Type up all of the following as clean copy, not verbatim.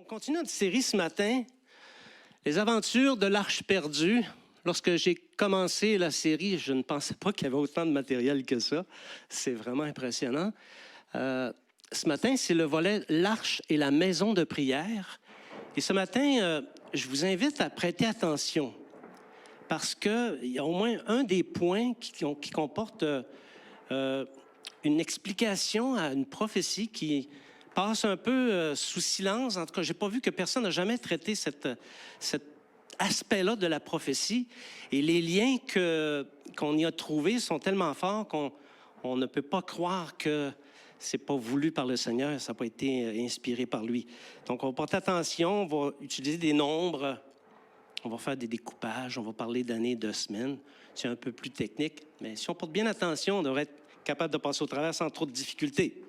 On continue notre série ce matin, les aventures de l'Arche perdue. Lorsque j'ai commencé la série, je ne pensais pas qu'il y avait autant de matériel que ça. C'est vraiment impressionnant. Ce matin, c'est le volet l'Arche et la maison de prière. Et ce matin, je vous invite à prêter attention parce qu'il y a au moins un des points qui comporte une explication à une prophétie qui passe un peu sous silence. En tout cas, je n'ai pas vu que personne n'a jamais traité cet aspect-là de la prophétie. Et les liens qu'on y a trouvés sont tellement forts qu'on ne peut pas croire que ce n'est pas voulu par le Seigneur, ça n'a pas été inspiré par lui. Donc, on va porter attention, on va utiliser des nombres, on va faire des découpages, on va parler d'années, de semaines. C'est un peu plus technique, mais si on porte bien attention, on devrait être capable de passer au travers sans trop de difficultés.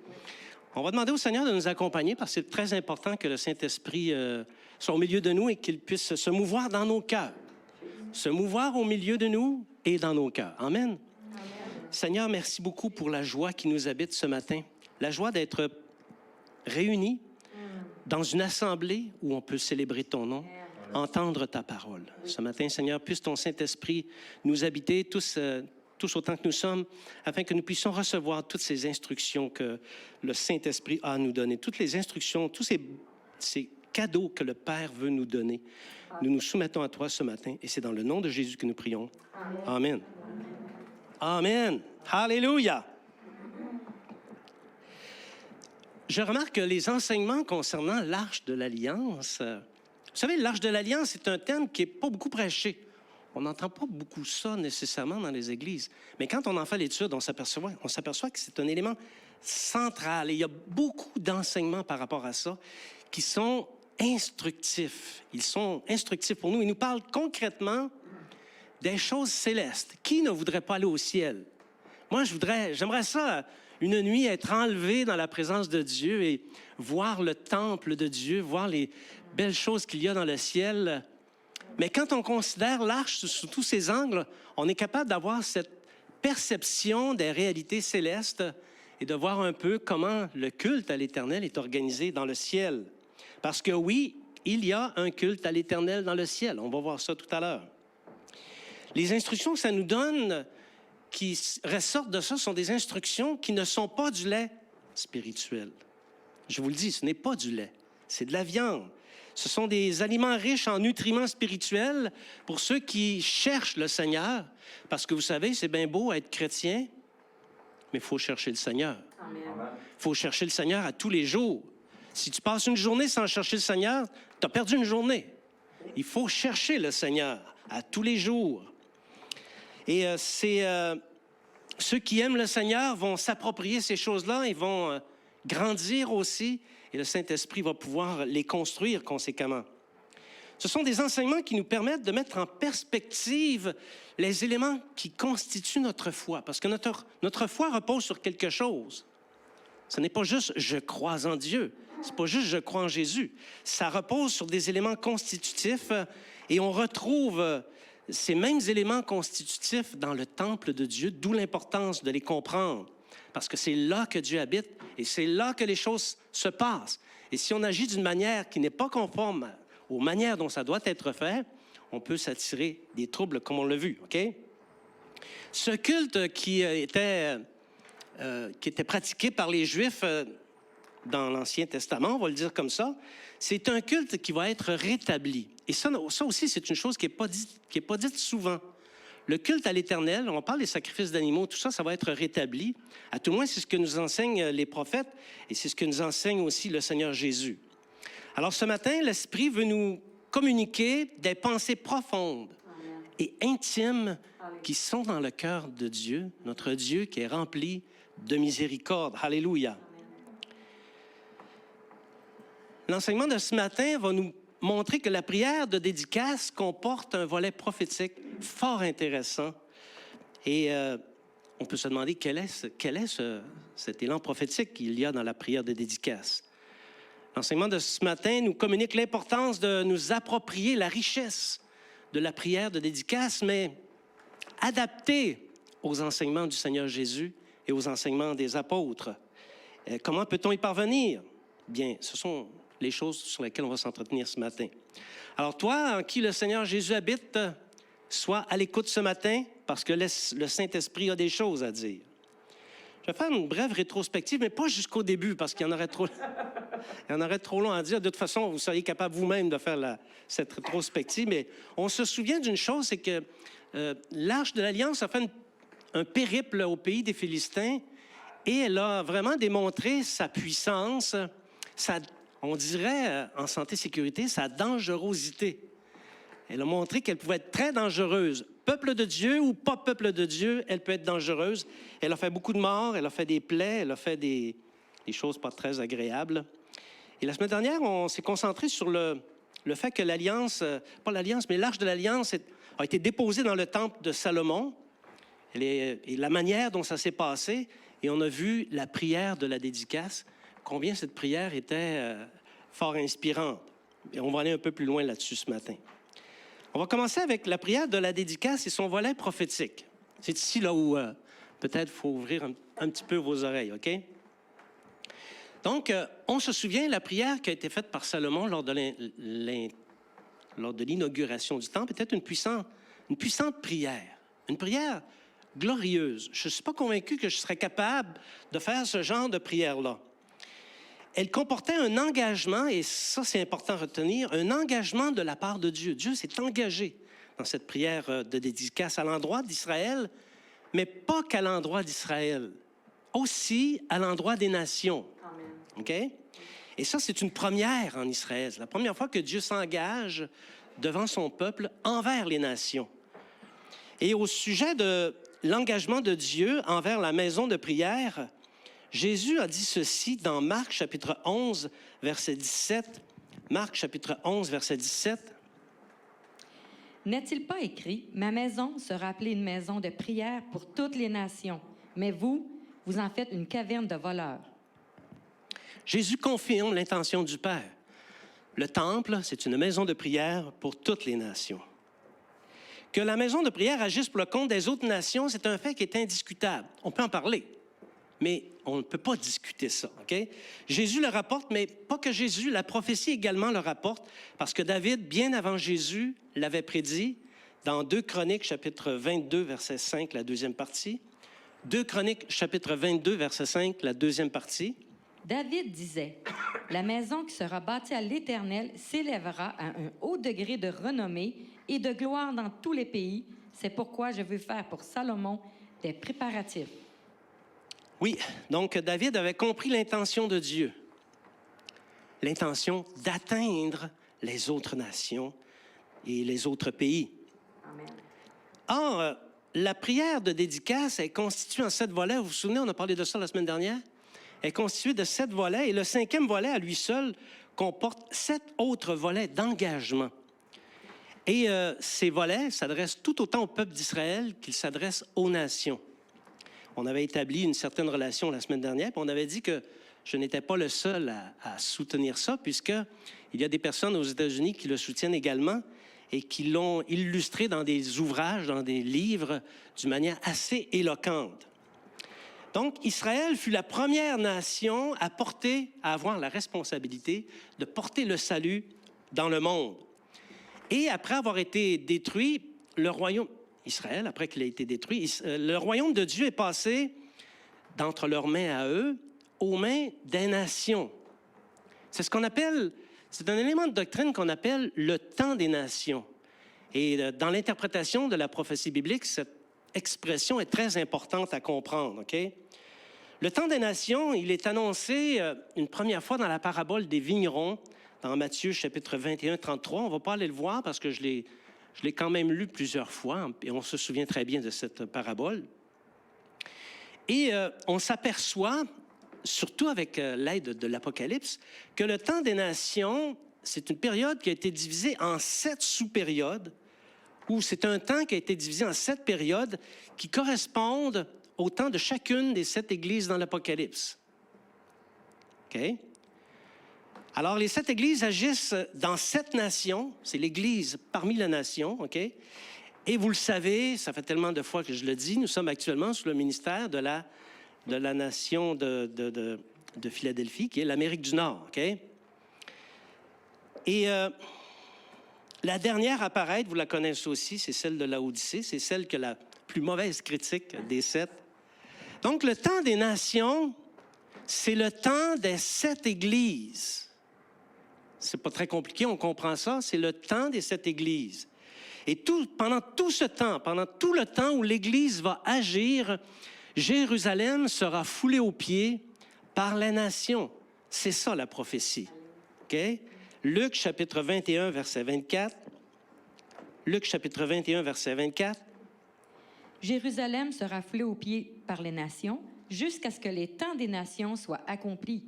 On va demander au Seigneur de nous accompagner parce que c'est très important que le Saint-Esprit soit au milieu de nous et qu'il puisse se mouvoir dans nos cœurs. Se mouvoir au milieu de nous et dans nos cœurs. Amen. Amen. Seigneur, merci beaucoup pour la joie qui nous habite ce matin. La joie d'être réunis dans une assemblée où on peut célébrer ton nom, entendre ta parole. Ce matin, Seigneur, puisse ton Saint-Esprit nous habiter tous autant que nous sommes, afin que nous puissions recevoir toutes ces instructions que le Saint-Esprit a à nous donner, toutes les instructions, tous ces cadeaux que le Père veut nous donner. Nous nous soumettons à toi ce matin, et c'est dans le nom de Jésus que nous prions. Amen. Amen. Alléluia. Je remarque que les enseignements concernant l'Arche de l'Alliance, vous savez, l'Arche de l'Alliance est un thème qui n'est pas beaucoup prêché. On n'entend pas beaucoup ça nécessairement dans les églises. Mais quand on en fait l'étude, on s'aperçoit que c'est un élément central. Et il y a beaucoup d'enseignements par rapport à ça qui sont instructifs. Ils sont instructifs pour nous. Ils nous parlent concrètement des choses célestes. Qui ne voudrait pas aller au ciel? Moi, j'aimerais ça, une nuit, être enlevé dans la présence de Dieu et voir le temple de Dieu, voir les belles choses qu'il y a dans le ciel. Mais quand on considère l'Arche sous tous ses angles, on est capable d'avoir cette perception des réalités célestes et de voir un peu comment le culte à l'Éternel est organisé dans le ciel. Parce que oui, il y a un culte à l'Éternel dans le ciel. On va voir ça tout à l'heure. Les instructions que ça nous donne, qui ressortent de ça, sont des instructions qui ne sont pas du lait spirituel. Je vous le dis, ce n'est pas du lait, c'est de la viande. Ce sont des aliments riches en nutriments spirituels pour ceux qui cherchent le Seigneur. Parce que vous savez, c'est bien beau être chrétien, mais il faut chercher le Seigneur. Il faut chercher le Seigneur à tous les jours. Si tu passes une journée sans chercher le Seigneur, tu as perdu une journée. Il faut chercher le Seigneur à tous les jours. Et ceux qui aiment le Seigneur vont s'approprier ces choses-là et vont grandir aussi. Et le Saint-Esprit va pouvoir les construire conséquemment. Ce sont des enseignements qui nous permettent de mettre en perspective les éléments qui constituent notre foi. Parce que notre foi repose sur quelque chose. Ce n'est pas juste « je crois en Dieu ». Ce n'est pas juste « je crois en Jésus ». Ça repose sur des éléments constitutifs et on retrouve ces mêmes éléments constitutifs dans le temple de Dieu, d'où l'importance de les comprendre. Parce que c'est là que Dieu habite et c'est là que les choses se passent. Et si on agit d'une manière qui n'est pas conforme aux manières dont ça doit être fait, on peut s'attirer des troubles comme on l'a vu. OK? Ce culte qui était pratiqué par les Juifs dans l'Ancien Testament, on va le dire comme ça, c'est un culte qui va être rétabli. Et ça aussi, c'est une chose qui n'est pas dite souvent. Le culte à l'Éternel, on parle des sacrifices d'animaux, tout ça, ça va être rétabli. À tout le moins, c'est ce que nous enseignent les prophètes et c'est ce que nous enseigne aussi le Seigneur Jésus. Alors ce matin, l'Esprit veut nous communiquer des pensées profondes et intimes qui sont dans le cœur de Dieu, notre Dieu qui est rempli de miséricorde. Alléluia. L'enseignement de ce matin va nous montrer que la prière de dédicace comporte un volet prophétique fort intéressant. Et on peut se demander quel est cet élan prophétique qu'il y a dans la prière de dédicace. L'enseignement de ce matin nous communique l'importance de nous approprier la richesse de la prière de dédicace, mais adaptée aux enseignements du Seigneur Jésus et aux enseignements des apôtres. Comment peut-on y parvenir? Bien, ce sont les choses sur lesquelles on va s'entretenir ce matin. Alors toi, en qui le Seigneur Jésus habite, sois à l'écoute ce matin parce que le Saint-Esprit a des choses à dire. Je vais faire une brève rétrospective, mais pas jusqu'au début parce qu'il y en aurait trop, il y en aurait trop long à dire. De toute façon, vous seriez capable vous-même de faire cette rétrospective, mais on se souvient d'une chose, c'est que l'Arche de l'Alliance a fait un périple au pays des Philistins et elle a vraiment démontré sa puissance, on dirait en santé-sécurité, sa dangerosité. Elle a montré qu'elle pouvait être très dangereuse. Peuple de Dieu ou pas peuple de Dieu, elle peut être dangereuse. Elle a fait beaucoup de morts, elle a fait des plaies, elle a fait des choses pas très agréables. Et la semaine dernière, on s'est concentré sur le fait que l'Alliance, pas l'Alliance, mais l'Arche de l'Alliance a été déposée dans le temple de Salomon et la manière dont ça s'est passé. Et on a vu la prière de la dédicace, combien cette prière était fort inspirante. Et on va aller un peu plus loin là-dessus ce matin. On va commencer avec la prière de la dédicace et son volet prophétique. C'est ici là où peut-être il faut ouvrir un petit peu vos oreilles, OK? Donc, on se souvient de la prière qui a été faite par Salomon lors de l'inauguration du temple, était une puissante prière, une prière glorieuse. Je ne suis pas convaincu que je serais capable de faire ce genre de prière-là. Elle comportait un engagement, et ça c'est important à retenir, un engagement de la part de Dieu. Dieu s'est engagé dans cette prière de dédicace à l'endroit d'Israël, mais pas qu'à l'endroit d'Israël, aussi à l'endroit des nations. Amen. OK? Et ça, c'est une première en Israël. C'est la première fois que Dieu s'engage devant son peuple envers les nations. Et au sujet de l'engagement de Dieu envers la maison de prière, Jésus a dit ceci dans Marc chapitre 11, verset 17. Marc chapitre 11, verset 17. N'est-il pas écrit, « Ma maison sera appelée une maison de prière pour toutes les nations, mais vous, vous en faites une caverne de voleurs. » Jésus confirme l'intention du Père. Le temple, c'est une maison de prière pour toutes les nations. Que la maison de prière agisse pour le compte des autres nations, c'est un fait qui est indiscutable. On peut en parler, mais on ne peut pas discuter ça, OK? Jésus le rapporte, mais pas que Jésus, la prophétie également le rapporte, parce que David, bien avant Jésus, l'avait prédit dans 2 Chroniques, chapitre 22, verset 5, la deuxième partie. 2 Chroniques, chapitre 22, verset 5, la deuxième partie. David disait, « La maison qui sera bâtie à l'Éternel s'élèvera à un haut degré de renommée et de gloire dans tous les pays. C'est pourquoi je veux faire pour Salomon des préparatifs. » Oui, donc David avait compris l'intention de Dieu, l'intention d'atteindre les autres nations et les autres pays. Amen. Or, la prière de dédicace est constituée en 7 volets. Vous vous souvenez, on a parlé de ça la semaine dernière? Elle est constituée de 7 volets et le 5e volet, à lui seul, comporte 7 autres volets d'engagement. Et ces volets s'adressent tout autant au peuple d'Israël qu'ils s'adressent aux nations. On avait établi une certaine relation la semaine dernière, puis on avait dit que je n'étais pas le seul à soutenir ça, puisqu'il y a des personnes aux États-Unis qui le soutiennent également et qui l'ont illustré dans des ouvrages, dans des livres, d'une manière assez éloquente. Donc, Israël fut la première nation à avoir la responsabilité de porter le salut dans le monde. Et après avoir été détruit, le royaume Israël, après qu'il a été détruit, le royaume de Dieu est passé d'entre leurs mains à eux aux mains des nations. C'est ce qu'on appelle, c'est un élément de doctrine qu'on appelle le temps des nations. Et dans l'interprétation de la prophétie biblique, cette expression est très importante à comprendre, OK? Le temps des nations, il est annoncé une première fois dans la parabole des vignerons, dans Matthieu chapitre 21, 33. On ne va pas aller le voir parce que je l'ai quand même lu plusieurs fois et on se souvient très bien de cette parabole. Et on s'aperçoit, surtout avec l'aide de l'Apocalypse, que le temps des nations, c'est une période qui a été divisée en 7 sous-périodes, où c'est un temps qui a été divisé en 7 périodes qui correspondent au temps de chacune des 7 églises dans l'Apocalypse. OK? Alors, les 7 églises agissent dans 7 nations. C'est l'Église parmi les nations, OK? Et vous le savez, ça fait tellement de fois que je le dis, nous sommes actuellement sous le ministère de la nation de Philadelphie, qui est l'Amérique du Nord, OK? Et la dernière à paraître, vous la connaissez aussi, c'est celle de Laodicée. C'est celle qui a la plus mauvaise critique des 7. Donc, le temps des nations, c'est le temps des 7 églises. C'est pas très compliqué, on comprend ça. C'est le temps des 7 églises. Et pendant tout ce temps, pendant tout le temps où l'Église va agir, Jérusalem sera foulée aux pieds par la nation. C'est ça la prophétie. Okay? Luc chapitre 21, verset 24. Luc chapitre 21, verset 24. Jérusalem sera foulée aux pieds par les nations jusqu'à ce que les temps des nations soient accomplis.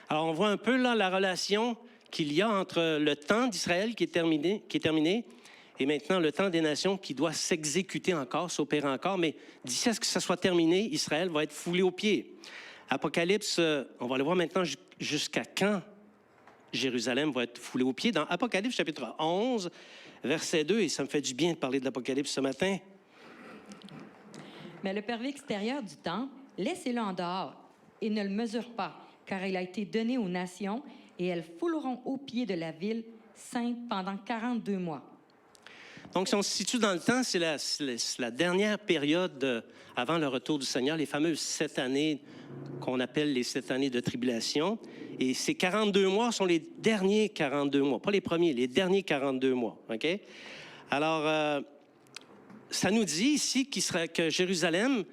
Alors, on voit un peu là la relation qu'il y a entre le temps d'Israël qui est terminé, et maintenant le temps des nations qui doit s'exécuter encore, s'opérer encore. Mais d'ici à ce que ça soit terminé, Israël va être foulé aux pieds. Apocalypse, on va le voir maintenant jusqu'à quand Jérusalem va être foulée aux pieds. Dans Apocalypse chapitre 11, verset 2, et ça me fait du bien de parler de l'Apocalypse ce matin. Mais le pervis extérieur du temple, laissez-le en dehors et ne le mesure pas, car il a été donné aux nations et elles fouleront aux pieds de la ville sainte pendant 42 mois. Donc, si on se situe dans le temps, c'est la dernière période avant le retour du Seigneur, les fameuses 7 années qu'on appelle les 7 années de tribulation. Et ces 42 mois sont les derniers 42 mois, pas les premiers, les derniers 42 mois. OK? Alors, ça nous dit ici que Jérusalem,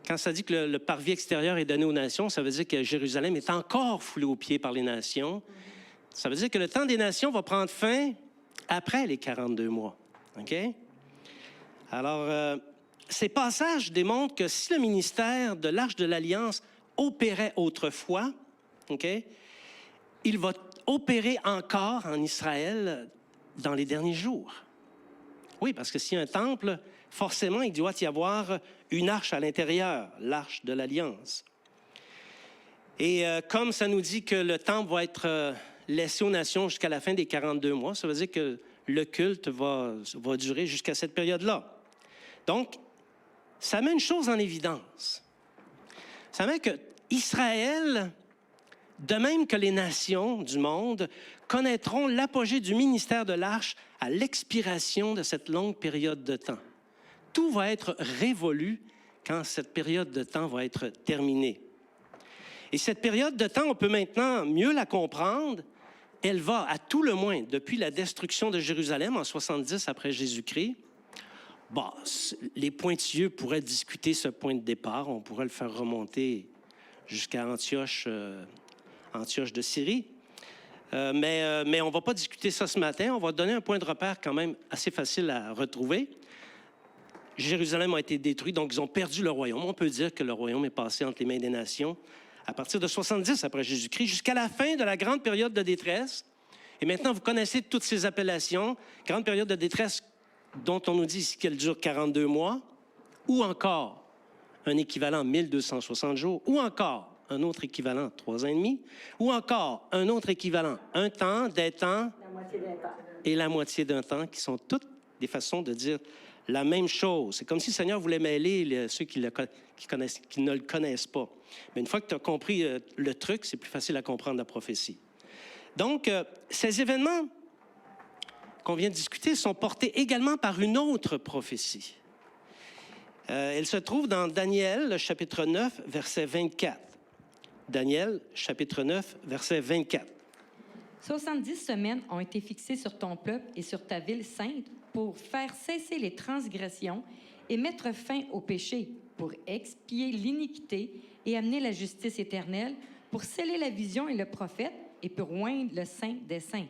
quand ça dit que le parvis extérieur est donné aux nations, ça veut dire que Jérusalem est encore foulée aux pieds par les nations. Ça veut dire que le temps des nations va prendre fin après les 42 mois. OK? Alors, ces passages démontrent que si le ministère de l'Arche de l'Alliance opérait autrefois, OK, il va opérer encore en Israël dans les derniers jours. Oui, parce que s'il y a un temple, forcément, il doit y avoir une arche à l'intérieur, l'arche de l'Alliance. Et comme ça nous dit que le temple va être laissé aux nations jusqu'à la fin des 42 mois, ça veut dire que le culte va durer jusqu'à cette période-là. Donc, ça met une chose en évidence. Ça met que Israël, de même que les nations du monde, connaîtront l'apogée du ministère de l'Arche à l'expiration de cette longue période de temps. Tout va être révolu quand cette période de temps va être terminée. Et cette période de temps, on peut maintenant mieux la comprendre. Elle va, à tout le moins, depuis la destruction de Jérusalem en 70 après Jésus-Christ. Bon, les pointilleux pourraient discuter ce point de départ. On pourrait le faire remonter jusqu'à Antioche de Syrie. Mais on ne va pas discuter ça ce matin. On va donner un point de repère quand même assez facile à retrouver. Jérusalem a été détruit, donc ils ont perdu le royaume. On peut dire que le royaume est passé entre les mains des nations à partir de 70 après Jésus-Christ, jusqu'à la fin de la grande période de détresse. Et maintenant, vous connaissez toutes ces appellations. Grande période de détresse dont on nous dit ici qu'elle dure 42 mois, ou encore un équivalent 1260 jours, ou encore un autre équivalent 3 ans et demi, ou encore un autre équivalent un temps, des temps, La moitié d'un temps. Et la moitié d'un temps, qui sont toutes des façons de dire la même chose. C'est comme si le Seigneur voulait mêler ceux qui ne le connaissent pas. Mais une fois que tu as compris le truc, c'est plus facile à comprendre la prophétie. Donc, ces événements qu'on vient de discuter sont portés également par une autre prophétie. Elle se trouve dans Daniel, chapitre 9, verset 24. Daniel, chapitre 9, verset 24. 70 semaines ont été fixées sur ton peuple et sur ta ville sainte pour faire cesser les transgressions et mettre fin au péché, pour expier l'iniquité et amener la justice éternelle, pour sceller la vision et le prophète et pour oindre le saint des saints.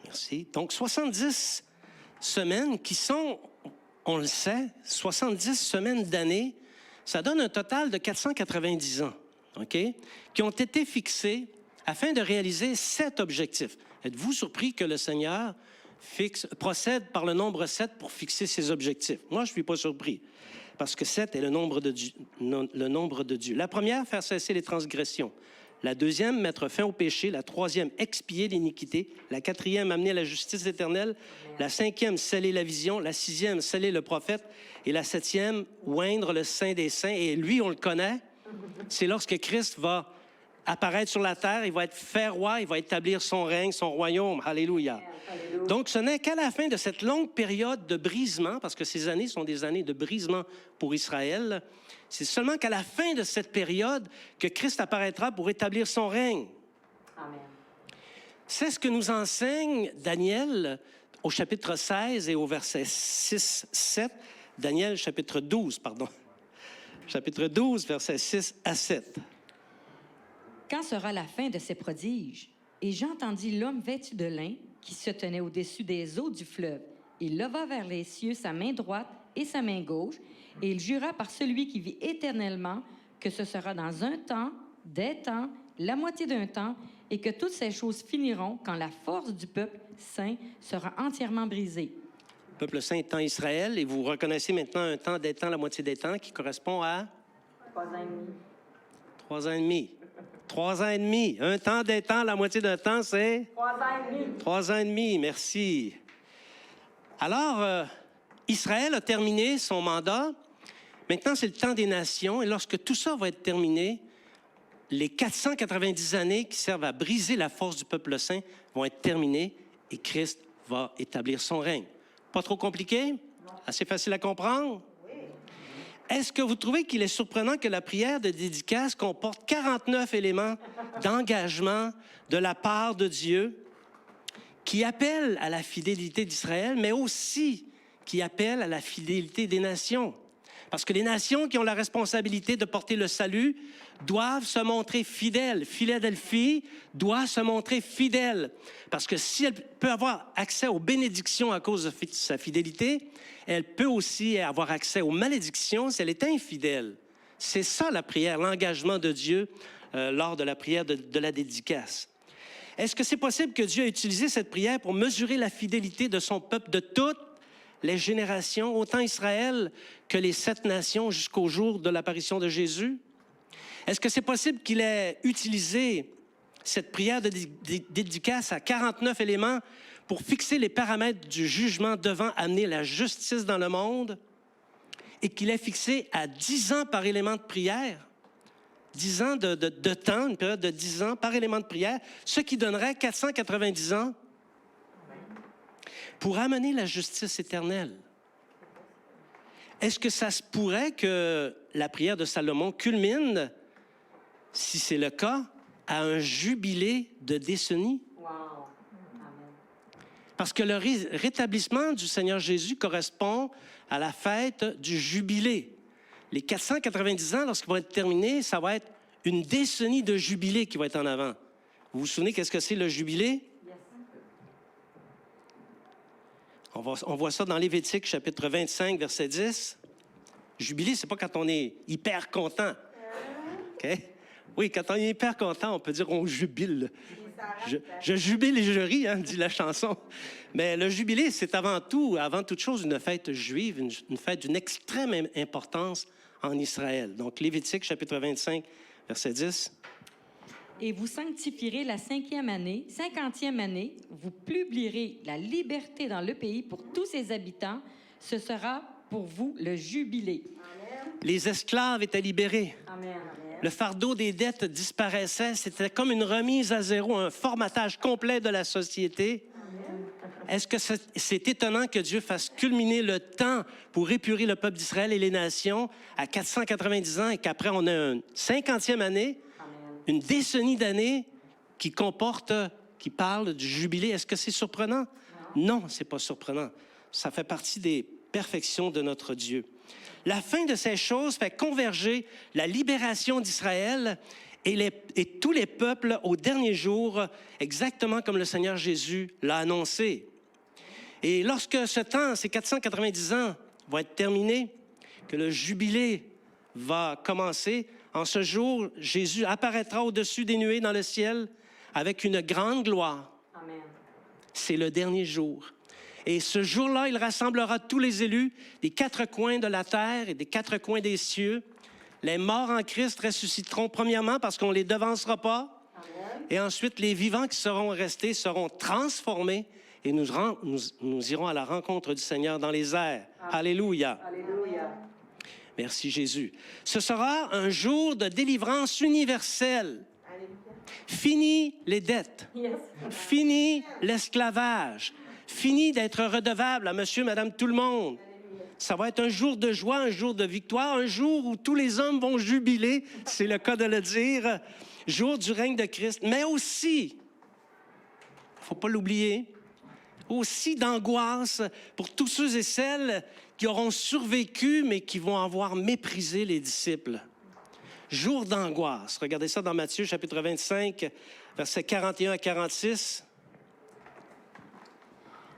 Merci. Donc, 70 semaines qui sont, on le sait, 70 semaines d'année, ça donne un total de 490 ans, OK, qui ont été fixés afin de réaliser 7 objectifs. Êtes-vous surpris que le Seigneur procède par le nombre 7 pour fixer ses objectifs? Moi, je ne suis pas surpris, parce que 7 est le nombre de Dieu. La première, faire cesser les transgressions. La deuxième, mettre fin au péché. La troisième, expier l'iniquité. La quatrième, amener la justice éternelle. La cinquième, sceller la vision. La sixième, sceller le prophète. Et la septième, oindre le saint des saints. Et lui, on le connaît. C'est lorsque Christ va apparaître sur la terre, il va être fait roi, il va établir son règne, son royaume. Alléluia. Donc, ce n'est qu'à la fin de cette longue période de brisement, parce que ces années sont des années de brisement pour Israël, c'est seulement qu'à la fin de cette période que Christ apparaîtra pour établir son règne. Amen. C'est ce que nous enseigne Daniel au chapitre 16 et au verset 6, 7. Daniel, chapitre 12, pardon. Chapitre 12, versets 6 à 7. Quand sera la fin de ces prodiges? Et j'entendis l'homme vêtu de lin qui se tenait au-dessus des eaux du fleuve. Il leva vers les cieux sa main droite et sa main gauche, et il jura par celui qui vit éternellement que ce sera dans un temps, des temps, la moitié d'un temps, et que toutes ces choses finiront quand la force du peuple saint sera entièrement brisée. Le peuple saint étant Israël, et vous reconnaissez maintenant un temps, des temps, la moitié des temps, qui correspond à 3 ans et demi. 3 ans et demi. 3 ans et demi. Un temps, des temps, la moitié d'un temps, c'est 3 ans et demi. 3 ans et demi, merci. Alors, Israël a terminé son mandat. Maintenant, c'est le temps des nations. Et lorsque tout ça va être terminé, les 490 années qui servent à briser la force du peuple saint vont être terminées et Christ va établir son règne. Pas trop compliqué? Assez facile à comprendre? Est-ce que vous trouvez qu'il est surprenant que la prière de dédicace comporte 49 éléments d'engagement de la part de Dieu qui appellent à la fidélité d'Israël, mais aussi qui appellent à la fidélité des nations? Parce que les nations qui ont la responsabilité de porter le salut doivent se montrer fidèles. Philadelphie doit se montrer fidèle. Parce que si elle peut avoir accès aux bénédictions à cause de sa fidélité, elle peut aussi avoir accès aux malédictions si elle est infidèle. C'est ça la prière, l'engagement de Dieu lors de la prière de la dédicace. Est-ce que c'est possible que Dieu ait utilisé cette prière pour mesurer la fidélité de son peuple de toutes les générations, autant Israël que les 7 nations jusqu'au jour de l'apparition de Jésus? Est-ce que c'est possible qu'il ait utilisé cette prière de dédicace à 49 éléments pour fixer les paramètres du jugement devant amener la justice dans le monde et qu'il ait fixé à 10 ans par élément de prière? 10 ans de temps, une période de 10 ans par élément de prière, ce qui donnerait 490 ans pour amener la justice éternelle. Est-ce que ça se pourrait que la prière de Salomon culmine, si c'est le cas, à un jubilé de décennie? Wow. Amen. Parce que le rétablissement du Seigneur Jésus correspond à la fête du jubilé. Les 490 ans, lorsqu'ils vont être terminés, ça va être une décennie de jubilé qui va être en avant. Vous vous souvenez qu'est-ce que c'est le jubilé? On voit ça dans Lévitique, chapitre 25, verset 10. Jubilé, c'est pas quand on est hyper content. OK? Oui, quand on est hyper content, on peut dire on jubile. Je jubile et je ris, hein, dit la chanson. Mais le jubilé, c'est avant toute chose, une fête juive, une fête d'une extrême importance en Israël. Donc, Lévitique, chapitre 25, verset 10. Et vous sanctifierez la 50e année, vous publierez la liberté dans le pays pour tous ses habitants. Ce sera pour vous le jubilé. Amen. Les esclaves étaient libérés. Amen. Le fardeau des dettes disparaissait. C'était comme une remise à zéro, un formatage complet de la société. Amen. Est-ce que c'est étonnant que Dieu fasse culminer le temps pour épurer le peuple d'Israël et les nations à 490 ans et qu'après on a une 50e année? Une décennie d'années qui parle du jubilé. Est-ce que c'est surprenant? Non, ce n'est pas surprenant. Ça fait partie des perfections de notre Dieu. La fin de ces choses fait converger la libération d'Israël et tous les peuples au dernier jour, exactement comme le Seigneur Jésus l'a annoncé. Et lorsque ce temps, ces 490 ans, vont être terminés, que le jubilé va commencer, en ce jour, Jésus apparaîtra au-dessus des nuées dans le ciel avec une grande gloire. Amen. C'est le dernier jour. Et ce jour-là, il rassemblera tous les élus des 4 coins de la terre et des 4 coins des cieux. Les morts en Christ ressusciteront premièrement parce qu'on ne les devancera pas. Amen. Et ensuite, les vivants qui seront restés seront transformés et nous irons à la rencontre du Seigneur dans les airs. Amen. Alléluia. Alléluia. Merci Jésus. Ce sera un jour de délivrance universelle. Fini les dettes. Fini l'esclavage. Fini d'être redevable à monsieur, madame, tout le monde. Ça va être un jour de joie, un jour de victoire, un jour où tous les hommes vont jubiler, c'est le cas de le dire, jour du règne de Christ. Mais aussi, il ne faut pas l'oublier, aussi d'angoisse pour tous ceux et celles qui auront survécu, mais qui vont avoir méprisé les disciples. Jour d'angoisse. Regardez ça dans Matthieu, chapitre 25, versets 41 à 46.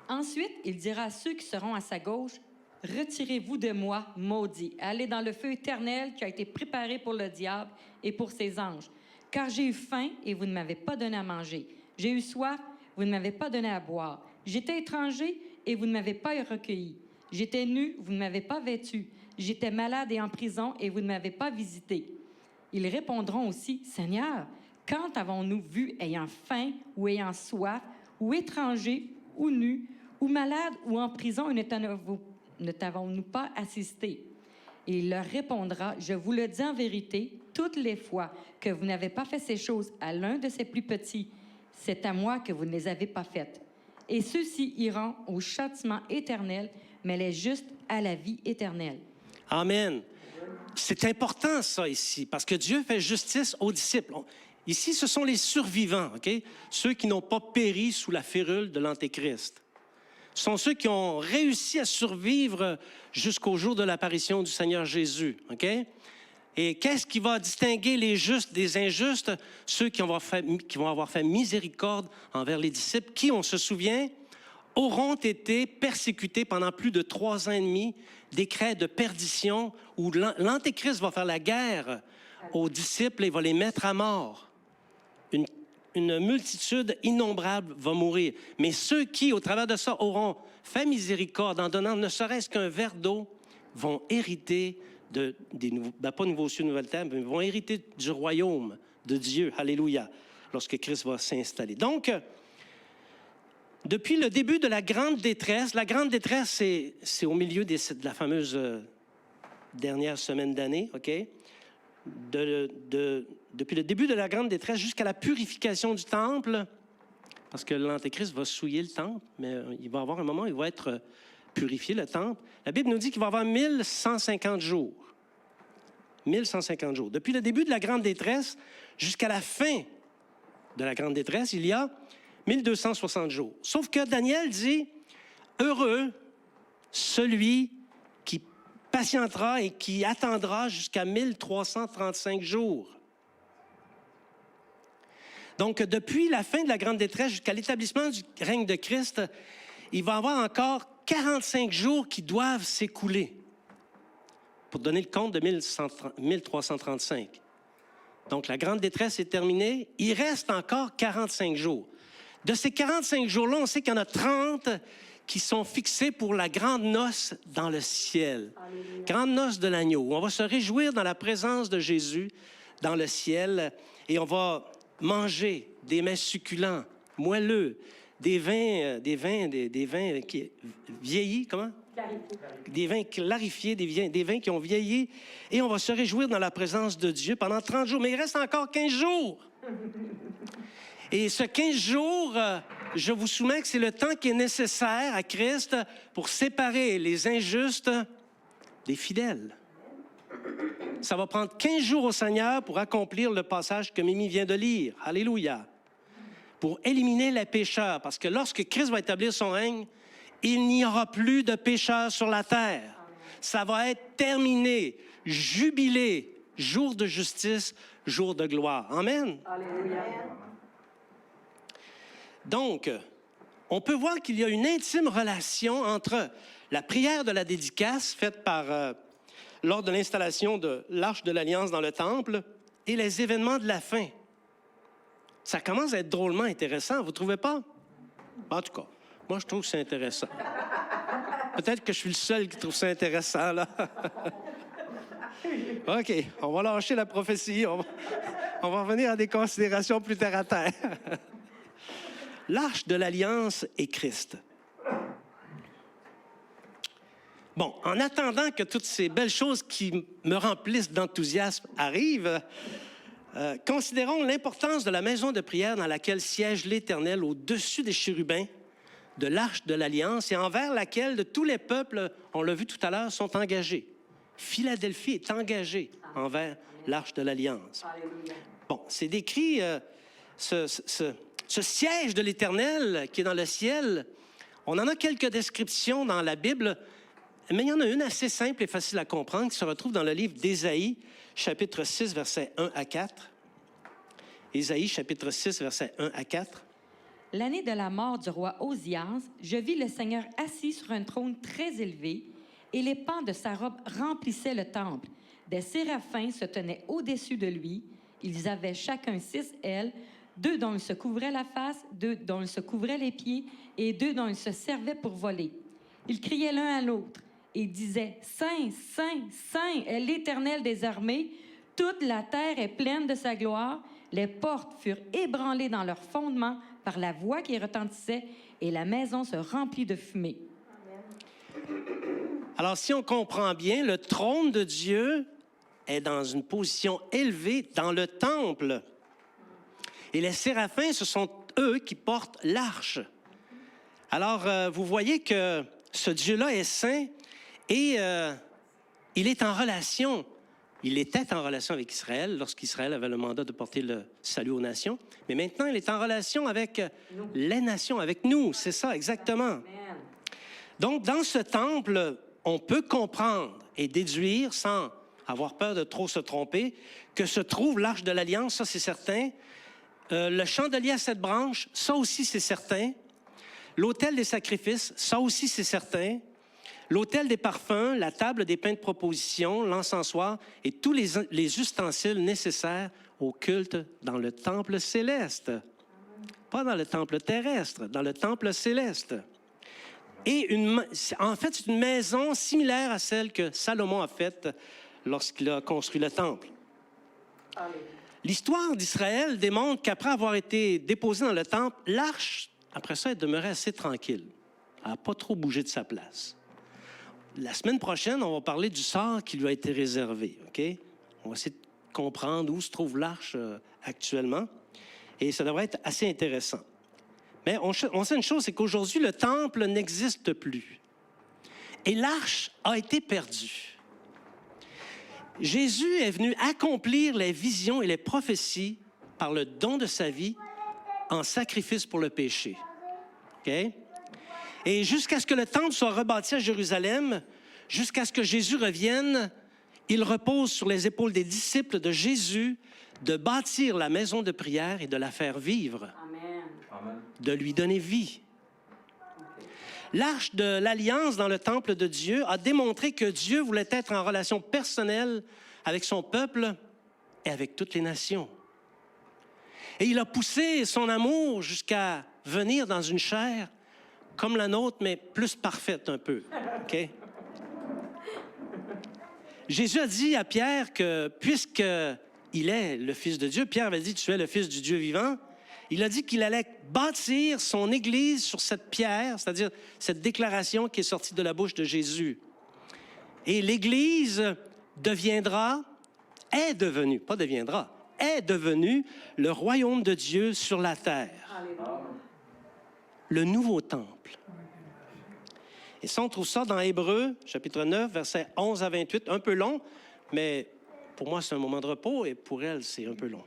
Ensuite, il dira à ceux qui seront à sa gauche, « Retirez-vous de moi, maudits, allez dans le feu éternel qui a été préparé pour le diable et pour ses anges. Car j'ai eu faim et vous ne m'avez pas donné à manger. J'ai eu soif, vous ne m'avez pas donné à boire. J'étais étranger et vous ne m'avez pas recueilli. J'étais nu, vous ne m'avez pas vêtu. J'étais malade et en prison et vous ne m'avez pas visité. » Ils répondront aussi, « Seigneur, quand avons-nous vu ayant faim ou ayant soif, ou étranger, ou nu, ou malade, ou en prison, et ne t'avons-nous pas assisté? » Et il leur répondra, « Je vous le dis en vérité, toutes les fois que vous n'avez pas fait ces choses à l'un de ces plus petits, c'est à moi que vous ne les avez pas faites. Et ceux-ci iront au châtiment éternel, mais les justes à la vie éternelle. » Amen. C'est important, ça, ici, parce que Dieu fait justice aux disciples. Ici, ce sont les survivants, OK? Ceux qui n'ont pas péri sous la férule de l'Antéchrist. Ce sont ceux qui ont réussi à survivre jusqu'au jour de l'apparition du Seigneur Jésus, OK? Et qu'est-ce qui va distinguer les justes des injustes? Ceux qui vont avoir fait miséricorde envers les disciples, qui, on se souvient, auront été persécutés pendant plus de 3 ans et demi, décret de perdition où l'Antéchrist va faire la guerre aux disciples et va les mettre à mort. Une multitude innombrable va mourir. Mais ceux qui, au travers de ça, auront fait miséricorde en donnant ne serait-ce qu'un verre d'eau, vont hériter pas nouveaux cieux, nouvelles terres, mais vont hériter du royaume de Dieu. Alléluia, lorsque Christ va s'installer. Donc, depuis le début de la grande détresse, c'est au milieu de la fameuse dernière semaine d'année, OK? Depuis le début de la grande détresse jusqu'à la purification du temple, parce que l'Antéchrist va souiller le temple, mais il va avoir un moment où il va être purifié, le temple. La Bible nous dit qu'il va y avoir 1150 jours. 1150 jours. Depuis le début de la grande détresse jusqu'à la fin de la grande détresse, il y a 1260 jours. Sauf que Daniel dit, « Heureux celui qui patientera et qui attendra jusqu'à 1335 jours. » Donc, depuis la fin de la grande détresse jusqu'à l'établissement du règne de Christ, il va y avoir encore 45 jours qui doivent s'écouler pour donner le compte de 1335. Donc, la grande détresse est terminée. Il reste encore 45 jours. De ces 45 jours-là, on sait qu'il y en a 30 qui sont fixés pour la grande noce dans le ciel. Alléluia. Grande noce de l'agneau. On va se réjouir dans la présence de Jésus dans le ciel et on va manger des mets succulents, moelleux, des vins qui vieillis, comment? Des vins clarifiés, des vins qui ont vieilli. Et on va se réjouir dans la présence de Dieu pendant 30 jours. Mais il reste encore 15 jours. Et ce 15 jours, je vous soumets que c'est le temps qui est nécessaire à Christ pour séparer les injustes des fidèles. Ça va prendre 15 jours au Seigneur pour accomplir le passage que Mimi vient de lire. Alléluia. Pour éliminer les pécheurs. Parce que lorsque Christ va établir son règne, il n'y aura plus de pécheurs sur la terre. Ça va être terminé, jubilé, jour de justice, jour de gloire. Amen. Alléluia. Donc, on peut voir qu'il y a une intime relation entre la prière de la dédicace faite lors de l'installation de l'Arche de l'Alliance dans le temple et les événements de la fin. Ça commence à être drôlement intéressant, vous ne trouvez pas? En tout cas, moi, je trouve que c'est intéressant. Peut-être que je suis le seul qui trouve ça intéressant, là. OK, on va lâcher la prophétie. On va revenir à des considérations plus terre à terre. L'Arche de l'Alliance et Christ. Bon, en attendant que toutes ces belles choses qui me remplissent d'enthousiasme arrivent, Considérons l'importance de la maison de prière dans laquelle siège l'Éternel au-dessus des chérubins de l'Arche de l'Alliance et envers laquelle de tous les peuples, on l'a vu tout à l'heure, sont engagés. Philadelphie est engagée envers l'Arche de l'Alliance. Bon, c'est décrit ce siège de l'Éternel qui est dans le ciel. On en a quelques descriptions dans la Bible, mais il y en a une assez simple et facile à comprendre qui se retrouve dans le livre d'Ésaïe, chapitre 6, versets 1 à 4. Ésaïe, chapitre 6, versets 1 à 4. L'année de la mort du roi Osias, je vis le Seigneur assis sur un trône très élevé, et les pans de sa robe remplissaient le temple. Des séraphins se tenaient au-dessus de lui. Ils avaient chacun 6 ailes, 2 dont ils se couvraient la face, 2 dont ils se couvraient les pieds, et 2 dont ils se servaient pour voler. Ils criaient l'un à l'autre et disaient « Saint, Saint, Saint est l'Éternel des armées. Toute la terre est pleine de sa gloire. » Les portes furent ébranlées dans leurs fondements par la voix qui retentissait, et la maison se remplit de fumée. Alors, si on comprend bien, le trône de Dieu est dans une position élevée dans le temple. Et les séraphins, ce sont eux qui portent l'arche. Alors, vous voyez que ce Dieu-là est saint et il est en relation. Il était en relation avec Israël lorsqu'Israël avait le mandat de porter le salut aux nations. Mais maintenant, il est en relation avec les nations, avec nous. C'est ça, exactement. Amen. Donc, dans ce temple, on peut comprendre et déduire, sans avoir peur de trop se tromper, que se trouve l'Arche de l'Alliance, ça c'est certain. Le chandelier à 7 branches, ça aussi c'est certain. L'autel des sacrifices, ça aussi c'est certain. L'autel des parfums, la table des pains de proposition, l'encensoir et tous les ustensiles nécessaires au culte dans le temple céleste. Pas dans le temple terrestre, dans le temple céleste. Et en fait, c'est une maison similaire à celle que Salomon a faite lorsqu'il a construit le temple. L'histoire d'Israël démontre qu'après avoir été déposée dans le temple, l'arche, après ça, elle demeurait assez tranquille. Elle n'a pas trop bougé de sa place. La semaine prochaine, on va parler du sort qui lui a été réservé. OK? On va essayer de comprendre où se trouve l'arche actuellement. Et ça devrait être assez intéressant. Mais on sait une chose, c'est qu'aujourd'hui, le temple n'existe plus. Et l'arche a été perdue. Jésus est venu accomplir les visions et les prophéties par le don de sa vie en sacrifice pour le péché. OK? Et jusqu'à ce que le temple soit rebâti à Jérusalem, jusqu'à ce que Jésus revienne, il repose sur les épaules des disciples de Jésus de bâtir la maison de prière et de la faire vivre, Amen. de lui donner vie. L'arche de l'Alliance dans le temple de Dieu a démontré que Dieu voulait être en relation personnelle avec son peuple et avec toutes les nations. Et il a poussé son amour jusqu'à venir dans une chair comme la nôtre, mais plus parfaite un peu. OK? Jésus a dit à Pierre que puisqu'il est le Fils de Dieu, Pierre avait dit « Tu es le Fils du Dieu vivant », il a dit qu'il allait bâtir son Église sur cette pierre, c'est-à-dire cette déclaration qui est sortie de la bouche de Jésus. Et l'Église est devenue le royaume de Dieu sur la terre. Alléluia. Le nouveau temple. Et ça, on trouve ça dans Hébreux, chapitre 9, versets 11 à 28, un peu long, mais pour moi, c'est un moment de repos et pour elle, c'est un peu long.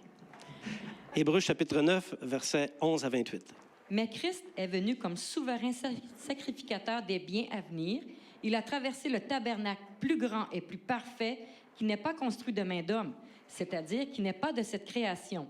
Hébreux, chapitre 9, versets 11 à 28. Mais Christ est venu comme souverain sacrificateur des biens à venir. Il a traversé le tabernacle plus grand et plus parfait qui n'est pas construit de main d'homme, c'est-à-dire qui n'est pas de cette création.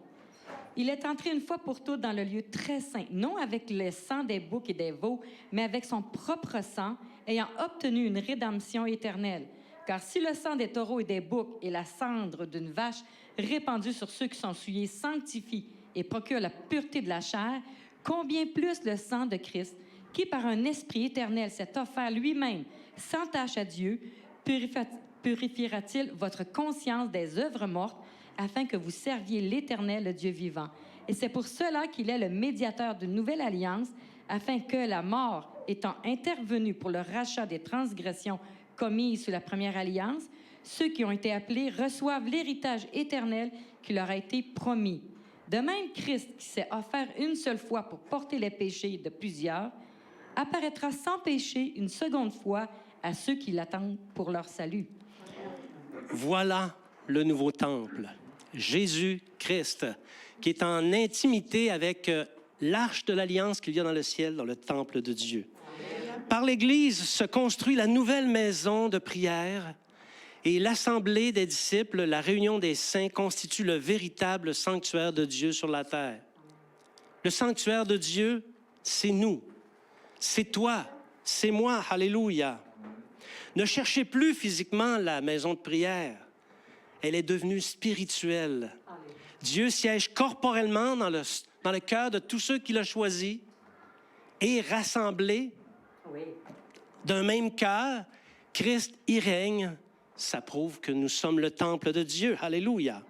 Il est entré une fois pour toutes dans le lieu très saint, non avec le sang des boucs et des veaux, mais avec son propre sang, ayant obtenu une rédemption éternelle. Car si le sang des taureaux et des boucs et la cendre d'une vache répandue sur ceux qui sont souillés sanctifie et procure la pureté de la chair, combien plus le sang de Christ, qui par un esprit éternel s'est offert lui-même sans tache à Dieu, purifiera-t-il votre conscience des œuvres mortes, afin que vous serviez l'Éternel, le Dieu vivant. Et c'est pour cela qu'il est le médiateur d'une nouvelle alliance, afin que la mort, étant intervenue pour le rachat des transgressions commises sous la première alliance, ceux qui ont été appelés reçoivent l'héritage éternel qui leur a été promis. De même, Christ, qui s'est offert une seule fois pour porter les péchés de plusieurs, apparaîtra sans péché une seconde fois à ceux qui l'attendent pour leur salut. Voilà le nouveau temple, Jésus-Christ, qui est en intimité avec l'arche de l'Alliance qu'il y a dans le ciel, dans le temple de Dieu. Par l'Église se construit la nouvelle maison de prière et l'assemblée des disciples, la réunion des saints, constitue le véritable sanctuaire de Dieu sur la terre. Le sanctuaire de Dieu, c'est nous, c'est toi, c'est moi, alléluia. Ne cherchez plus physiquement la maison de prière. Elle est devenue spirituelle. Dieu siège corporellement dans le cœur de tous ceux qu'il a choisis et rassemblés d'un même cœur. Christ y règne. Ça prouve que nous sommes le temple de Dieu. Alléluia.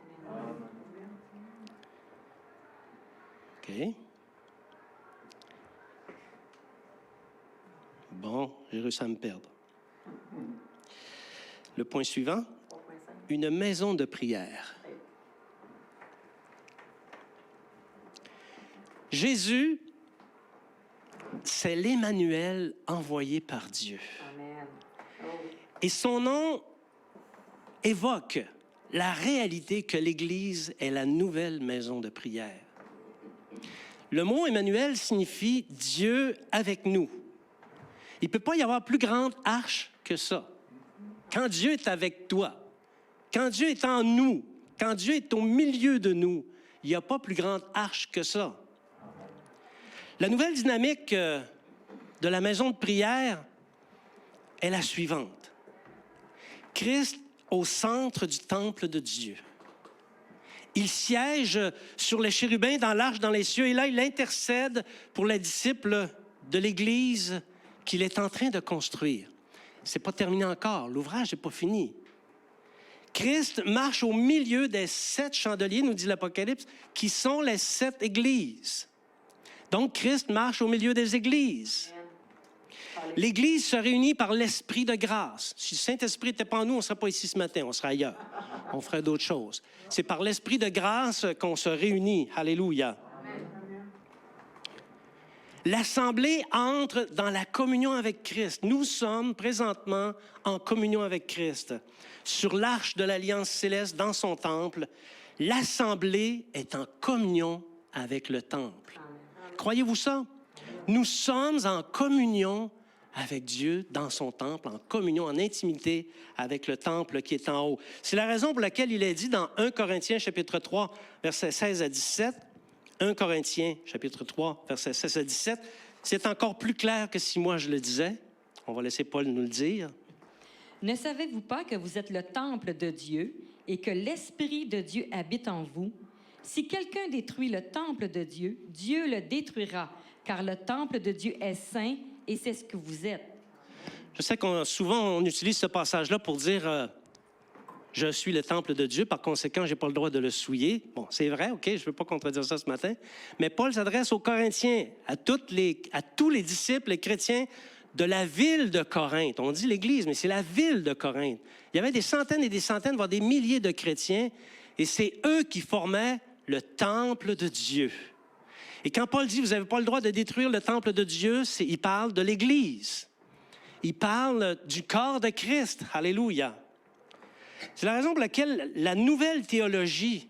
OK. Bon, j'ai réussi à me perdre. Le point suivant, une maison de prière. Jésus, c'est l'Emmanuel envoyé par Dieu. Et son nom évoque la réalité que l'Église est la nouvelle maison de prière. Le mot Emmanuel signifie Dieu avec nous. Il ne peut pas y avoir plus grande arche que ça. Quand Dieu est avec toi, quand Dieu est en nous, quand Dieu est au milieu de nous, il n'y a pas plus grande arche que ça. La nouvelle dynamique de la maison de prière est la suivante. Christ au centre du temple de Dieu. Il siège sur les chérubins dans l'arche dans les cieux et là, il intercède pour les disciples de l'Église qu'il est en train de construire. Ce n'est pas terminé encore. L'ouvrage n'est pas fini. Christ marche au milieu des 7 chandeliers, nous dit l'Apocalypse, qui sont les 7 églises. Donc, Christ marche au milieu des églises. L'Église se réunit par l'Esprit de grâce. Si le Saint-Esprit n'était pas en nous, on ne serait pas ici ce matin, on serait ailleurs. On ferait d'autres choses. C'est par l'Esprit de grâce qu'on se réunit. Alléluia. L'Assemblée entre dans la communion avec Christ. Nous sommes présentement en communion avec Christ. Sur l'arche de l'Alliance céleste, dans son temple, l'Assemblée est en communion avec le temple. Croyez-vous ça? Nous sommes en communion avec Dieu dans son temple, en communion, en intimité avec le temple qui est en haut. C'est la raison pour laquelle il est dit dans 1 Corinthiens chapitre 3, versets 16 à 17, 1 Corinthiens, chapitre 3, versets 16 à 17, c'est encore plus clair que si moi je le disais. On va laisser Paul nous le dire. Ne savez-vous pas que vous êtes le temple de Dieu et que l'Esprit de Dieu habite en vous? Si quelqu'un détruit le temple de Dieu, Dieu le détruira, car le temple de Dieu est saint et c'est ce que vous êtes. Je sais souvent on utilise ce passage-là pour dire je suis le temple de Dieu, par conséquent, je n'ai pas le droit de le souiller. Bon, c'est vrai, OK, je ne veux pas contredire ça ce matin. Mais Paul s'adresse aux Corinthiens, à tous les disciples, les chrétiens de la ville de Corinthe. On dit l'Église, mais c'est la ville de Corinthe. Il y avait des centaines et des centaines, voire des milliers de chrétiens, et c'est eux qui formaient le temple de Dieu. Et quand Paul dit « vous n'avez pas le droit de détruire le temple de Dieu », il parle de l'Église. Il parle du corps de Christ. Alléluia. C'est la raison pour laquelle la nouvelle théologie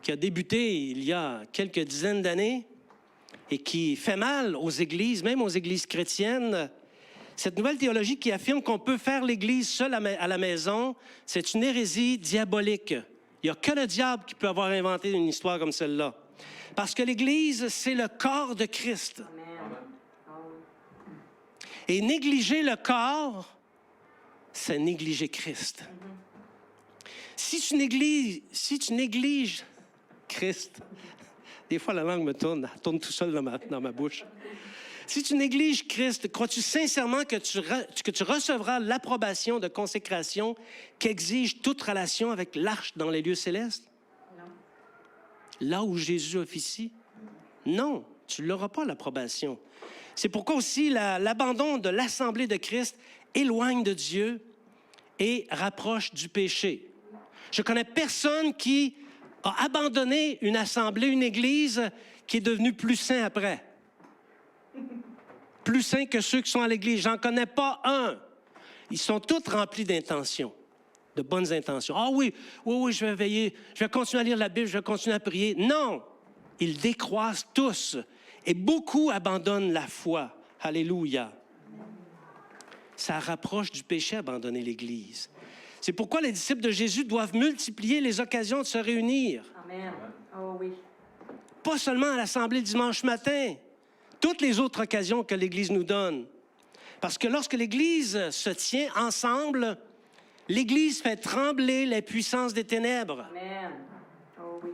qui a débuté il y a quelques dizaines d'années et qui fait mal aux églises, même aux églises chrétiennes, cette nouvelle théologie qui affirme qu'on peut faire l'Église seule à la maison, c'est une hérésie diabolique. Il n'y a que le diable qui peut avoir inventé une histoire comme celle-là. Parce que l'Église, c'est le corps de Christ. Et négliger le corps, c'est négliger Christ. Si tu négliges Christ, des fois la langue me tourne tout seul dans ma bouche. Si tu négliges Christ, crois-tu sincèrement que tu recevras l'approbation de consécration qu'exige toute relation avec l'arche dans les lieux célestes? Non. Là où Jésus officie? Non, tu n'auras pas l'approbation. C'est pourquoi aussi l'abandon de l'Assemblée de Christ éloigne de Dieu et rapproche du péché. Je connais personne qui a abandonné une assemblée, une église, qui est devenue plus sain après. Plus sain que ceux qui sont à l'église. J'en connais pas un. Ils sont tous remplis d'intentions, de bonnes intentions. Ah oui, je vais veiller, je vais continuer à lire la Bible, je vais continuer à prier. Non, ils décroissent tous et beaucoup abandonnent la foi. Alléluia. Ça rapproche du péché, abandonner l'Église. C'est pourquoi les disciples de Jésus doivent multiplier les occasions de se réunir. Amen. Oh oui. Pas seulement à l'Assemblée dimanche matin, toutes les autres occasions que l'Église nous donne. Parce que lorsque l'Église se tient ensemble, l'Église fait trembler les puissances des ténèbres. Amen. Oh oui.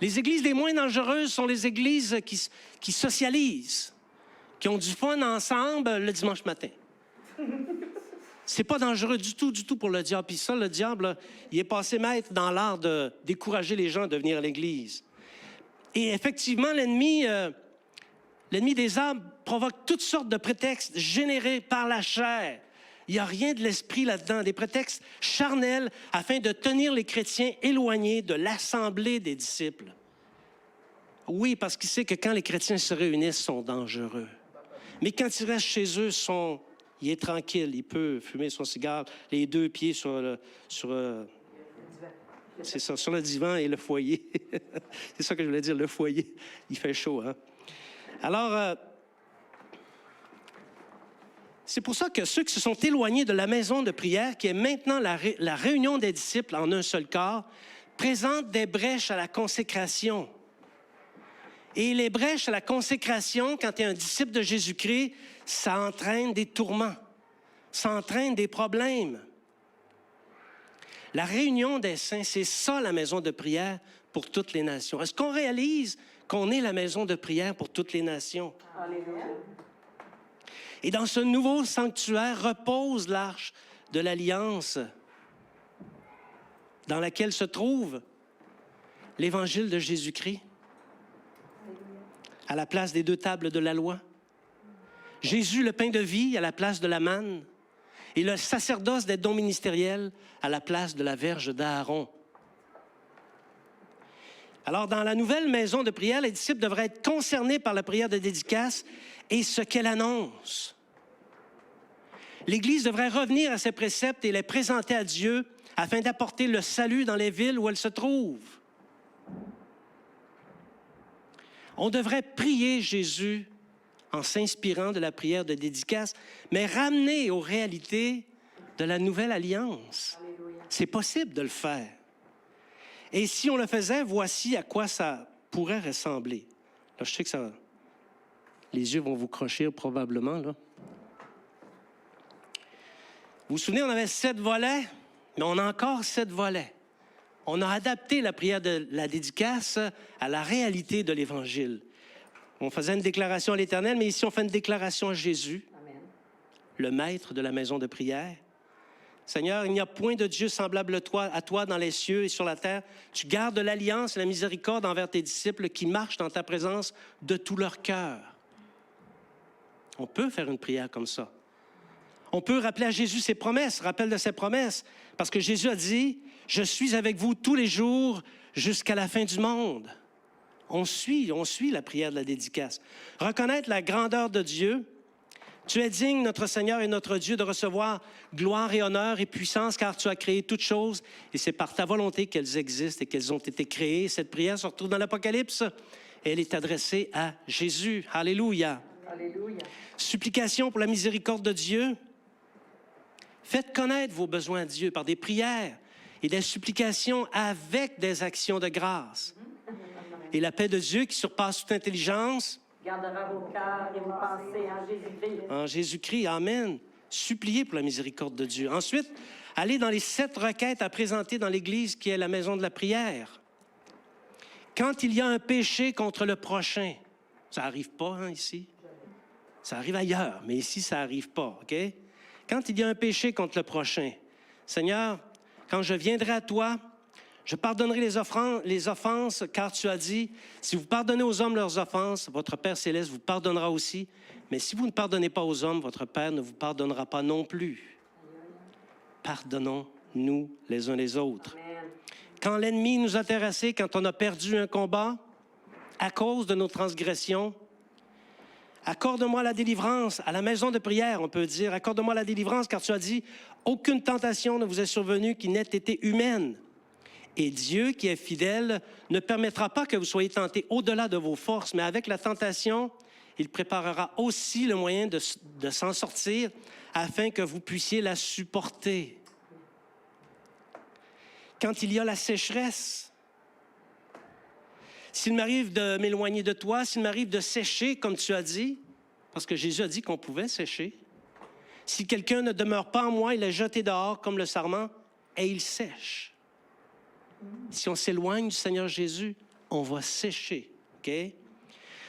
Les églises les moins dangereuses sont les églises qui socialisent, qui ont du fun ensemble le dimanche matin. C'est pas dangereux du tout pour le diable. Puis ça, le diable, il est passé maître dans l'art de décourager les gens de venir à l'église. Et effectivement, l'ennemi des âmes provoque toutes sortes de prétextes générés par la chair. Il n'y a rien de l'esprit là-dedans, des prétextes charnels afin de tenir les chrétiens éloignés de l'assemblée des disciples. Oui, parce qu'il sait que quand les chrétiens se réunissent, ils sont dangereux. Mais quand ils restent chez eux, il est tranquille, il peut fumer son cigare, les deux pieds sur le divan et le foyer. C'est ça que je voulais dire, le foyer. Il fait chaud, hein? Alors, c'est pour ça que ceux qui se sont éloignés de la maison de prière, qui est maintenant la réunion des disciples en un seul corps, présentent des brèches à la consécration. Et les brèches à la consécration, quand tu es un disciple de Jésus-Christ, ça entraîne des tourments, ça entraîne des problèmes. La réunion des saints, c'est ça la maison de prière pour toutes les nations. Est-ce qu'on réalise qu'on est la maison de prière pour toutes les nations? Alléluia. Et dans ce nouveau sanctuaire repose l'arche de l'Alliance, dans laquelle se trouve l'Évangile de Jésus-Christ, à la place des deux tables de la loi. Jésus, le pain de vie, à la place de la manne, et le sacerdoce des dons ministériels à la place de la verge d'Aaron. Alors, dans la nouvelle maison de prière, les disciples devraient être concernés par la prière de dédicace et ce qu'elle annonce. L'Église devrait revenir à ses préceptes et les présenter à Dieu afin d'apporter le salut dans les villes où elle se trouve. On devrait prier Jésus en s'inspirant de la prière de dédicace, mais ramener aux réalités de la nouvelle alliance. C'est possible de le faire. Et si on le faisait, voici à quoi ça pourrait ressembler. Là, je sais que les yeux vont vous crocher probablement, là. Vous vous souvenez, on avait 7 volets, mais on a encore 7 volets. On a adapté la prière de la dédicace à la réalité de l'Évangile. On faisait une déclaration à l'Éternel, mais ici, on fait une déclaration à Jésus, Amen. le maître de la maison de prière. Seigneur, il n'y a point de Dieu semblable à toi dans les cieux et sur la terre. Tu gardes l'alliance et la miséricorde envers tes disciples qui marchent dans ta présence de tout leur cœur. On peut faire une prière comme ça. On peut rappeler à Jésus ses promesses, rappel de ses promesses, parce que Jésus a dit, « Je suis avec vous tous les jours jusqu'à la fin du monde. » On suit la prière de la dédicace. Reconnaître la grandeur de Dieu. Tu es digne, notre Seigneur et notre Dieu, de recevoir gloire et honneur et puissance, car tu as créé toutes choses, et c'est par ta volonté qu'elles existent et qu'elles ont été créées. Cette prière se retrouve dans l'Apocalypse, et elle est adressée à Jésus. Alléluia. Alléluia. Supplication pour la miséricorde de Dieu. Faites connaître vos besoins à Dieu par des prières et des supplications avec des actions de grâce. Et la paix de Dieu qui surpasse toute intelligence. Gardera vos cœurs et vos pensées en Jésus-Christ. En Jésus-Christ, amen. Suppliez pour la miséricorde de Dieu. Ensuite, allez dans les 7 requêtes à présenter dans l'Église qui est la maison de la prière. Quand il y a un péché contre le prochain, ça n'arrive pas ici. Ça arrive ailleurs, mais ici, ça n'arrive pas, OK? Quand il y a un péché contre le prochain, Seigneur, quand je viendrai à toi, je pardonnerai les offenses, car tu as dit, si vous pardonnez aux hommes leurs offenses, votre Père céleste vous pardonnera aussi. Mais si vous ne pardonnez pas aux hommes, votre Père ne vous pardonnera pas non plus. pardonnons-nous les uns les autres. Quand l'ennemi nous a terrassés, quand on a perdu un combat à cause de nos transgressions, accorde-moi la délivrance à la maison de prière, on peut dire. Accorde-moi la délivrance car tu as dit, aucune tentation ne vous est survenue qui n'ait été humaine. Et Dieu, qui est fidèle, ne permettra pas que vous soyez tentés au-delà de vos forces, mais avec la tentation, il préparera aussi le moyen de s'en sortir afin que vous puissiez la supporter. Quand il y a la sécheresse, s'il m'arrive de m'éloigner de toi, s'il m'arrive de sécher, comme tu as dit, parce que Jésus a dit qu'on pouvait sécher, si quelqu'un ne demeure pas en moi, il est jeté dehors comme le sarment et il sèche. Si on s'éloigne du Seigneur Jésus, on va sécher. Okay?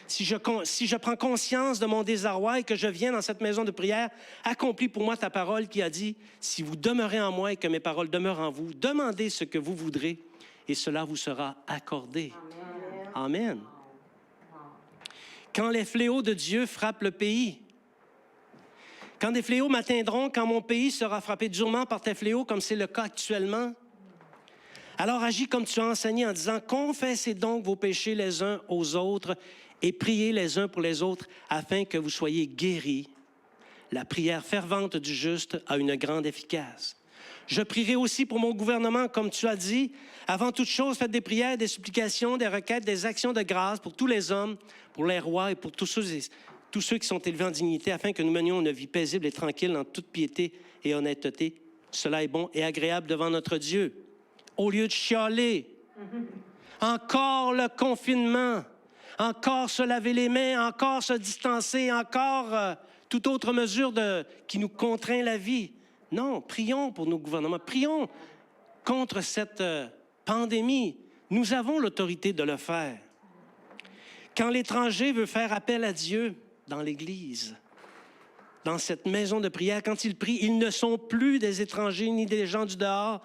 Si je prends conscience de mon désarroi et que je viens dans cette maison de prière, accomplis pour moi ta parole qui a dit, si vous demeurez en moi et que mes paroles demeurent en vous, demandez ce que vous voudrez et cela vous sera accordé. Amen. Amen. Quand les fléaux de Dieu frappent le pays, quand des fléaux m'atteindront, quand mon pays sera frappé durement par tes fléaux, comme c'est le cas actuellement, alors agis comme tu as enseigné en disant, confessez donc vos péchés les uns aux autres et priez les uns pour les autres afin que vous soyez guéris. La prière fervente du juste a une grande efficace. Je prierai aussi pour mon gouvernement, comme tu as dit. Avant toute chose, faites des prières, des supplications, des requêtes, des actions de grâce pour tous les hommes, pour les rois et pour tous ceux qui sont élevés en dignité, afin que nous menions une vie paisible et tranquille en toute piété et honnêteté. Cela est bon et agréable devant notre Dieu. Au lieu de chialer, encore le confinement, encore se laver les mains, encore se distancer, encore toute autre mesure qui nous contraint la vie. Non, prions pour nos gouvernements, prions contre cette pandémie. Nous avons l'autorité de le faire. Quand l'étranger veut faire appel à Dieu dans l'Église, dans cette maison de prière, quand ils prient, ils ne sont plus des étrangers ni des gens du dehors,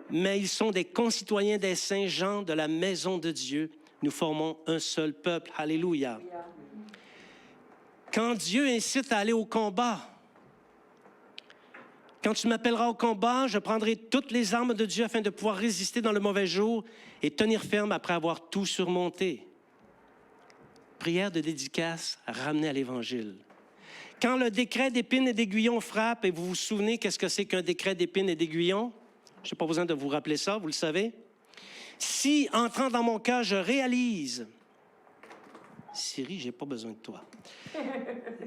mais ils sont des concitoyens des saints gens de la maison de Dieu. Nous formons un seul peuple. Alléluia. Quand Dieu incite à aller au combat, quand tu m'appelleras au combat, je prendrai toutes les armes de Dieu afin de pouvoir résister dans le mauvais jour et tenir ferme après avoir tout surmonté. Prière de dédicace ramenée à l'Évangile. Quand le décret d'épines et d'aiguillon frappe, et vous vous souvenez qu'est-ce que c'est qu'un décret d'épines et d'aiguillon? Je n'ai pas besoin de vous rappeler ça, vous le savez. Si, entrant dans mon cœur, je réalise... Siri, je n'ai pas besoin de toi.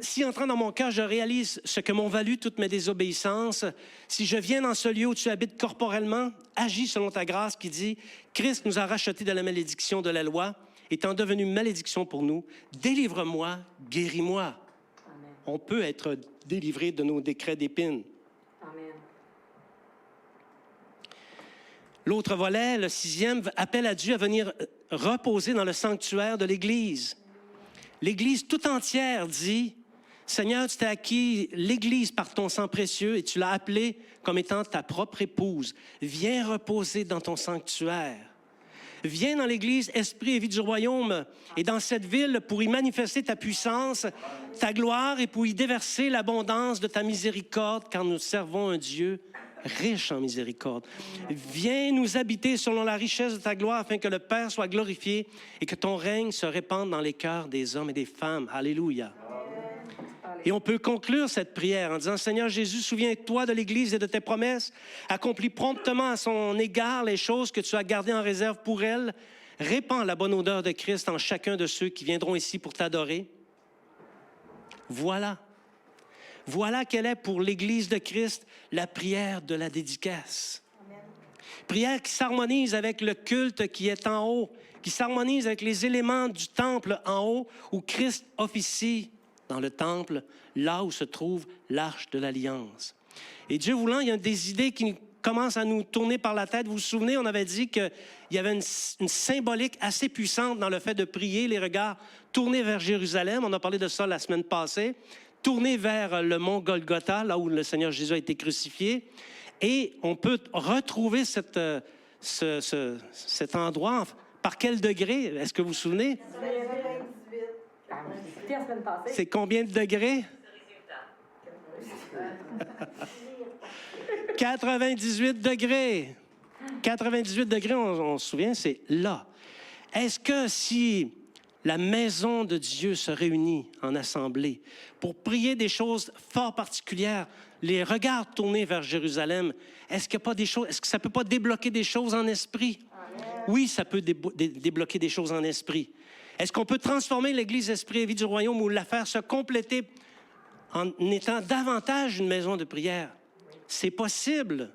Si, entrant dans mon cœur, je réalise ce que m'ont valu toutes mes désobéissances, si je viens dans ce lieu où tu habites corporellement, agis selon ta grâce qui dit, Christ nous a rachetés de la malédiction de la loi, étant devenu malédiction pour nous, délivre-moi, guéris-moi. Amen. On peut être délivré de nos décrets d'épines. Amen. L'autre volet, le 6e, appelle à Dieu à venir reposer dans le sanctuaire de l'Église. L'Église tout entière dit, Seigneur, tu t'es acquis l'Église par ton sang précieux et tu l'as appelée comme étant ta propre épouse. Viens reposer dans ton sanctuaire. Viens dans l'Église, esprit et vie du royaume, et dans cette ville pour y manifester ta puissance, ta gloire, et pour y déverser l'abondance de ta miséricorde, car nous servons un Dieu riche en miséricorde. Viens nous habiter selon la richesse de ta gloire, afin que le Père soit glorifié et que ton règne se répande dans les cœurs des hommes et des femmes. Alléluia. Et on peut conclure cette prière en disant, Seigneur Jésus, souviens-toi de l'Église et de tes promesses. Accomplis promptement à son égard les choses que tu as gardées en réserve pour elle. Répands la bonne odeur de Christ en chacun de ceux qui viendront ici pour t'adorer. Voilà. Voilà quelle est pour l'Église de Christ la prière de la dédicace. Amen. Prière qui s'harmonise avec le culte qui est en haut, qui s'harmonise avec les éléments du temple en haut où Christ officie dans le temple, là où se trouve l'arche de l'Alliance. Et Dieu voulant, il y a des idées qui commencent à nous tourner par la tête. Vous vous souvenez, on avait dit qu'il y avait une symbolique assez puissante dans le fait de prier, les regards tournés vers Jérusalem. On a parlé de ça la semaine passée. Tourner vers le mont Golgotha, là où le Seigneur Jésus a été crucifié. Et on peut retrouver cet endroit. Par quel degré? Est-ce que vous vous souvenez? C'est combien de degrés? 98 degrés. 98 degrés, on se souvient, c'est là. Est-ce que si la maison de Dieu se réunit en assemblée pour prier des choses fort particulières, les regards tournés vers Jérusalem, est-ce qu'il y a pas des choses, est-ce que ça ne peut pas débloquer des choses en esprit? Oui, ça peut débloquer des choses en esprit. Est-ce qu'on peut transformer l'Église Esprit et Vie du Royaume ou la faire se compléter en étant davantage une maison de prière? C'est possible.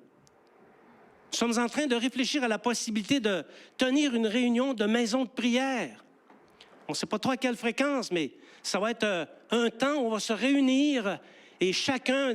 Nous sommes en train de réfléchir à la possibilité de tenir une réunion de maison de prière. On ne sait pas trop à quelle fréquence, mais ça va être un temps où on va se réunir et chacun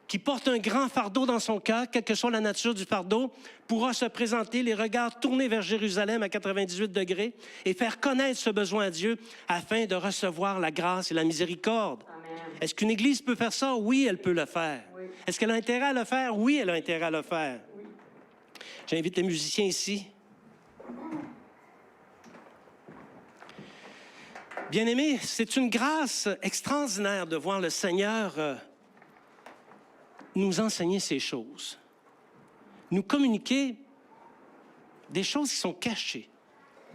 qui porte un grand fardeau dans son cœur, quelle que soit la nature du fardeau, pourra se présenter, les regards tournés vers Jérusalem à 98 degrés et faire connaître ce besoin à Dieu afin de recevoir la grâce et la miséricorde. Amen. Est-ce qu'une Église peut faire ça? Oui, elle peut le faire. Oui. Est-ce qu'elle a intérêt à le faire? Oui, elle a intérêt à le faire. Oui. J'invite les musiciens ici. Bien-aimés, c'est une grâce extraordinaire de voir le Seigneur nous enseigner ces choses, nous communiquer des choses qui sont cachées.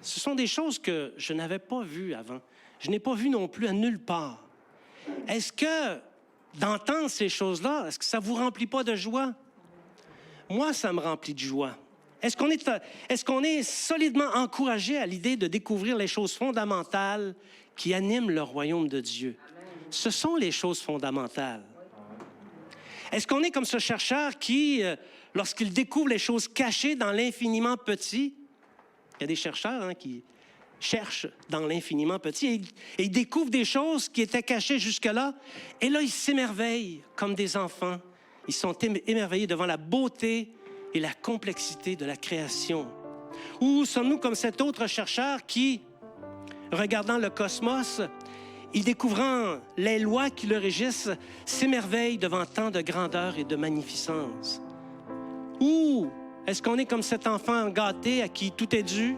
Ce sont des choses que je n'avais pas vues avant. Je n'ai pas vu non plus à nulle part. Est-ce que d'entendre ces choses-là, est-ce que ça ne vous remplit pas de joie? Moi, ça me remplit de joie. Est-ce qu'on est solidement encouragé à l'idée de découvrir les choses fondamentales qui animent le royaume de Dieu? Ce sont les choses fondamentales. Est-ce qu'on est comme ce chercheur qui, lorsqu'il découvre les choses cachées dans l'infiniment petit, il y a des chercheurs qui cherchent dans l'infiniment petit et ils découvrent des choses qui étaient cachées jusque-là, et là, ils s'émerveillent comme des enfants. Ils sont émerveillés devant la beauté et la complexité de la création. Ou sommes-nous comme cet autre chercheur qui, regardant le cosmos, et découvrant les lois qui le régissent, s'émerveille devant tant de grandeur et de magnificence? Ou est-ce qu'on est comme cet enfant gâté à qui tout est dû?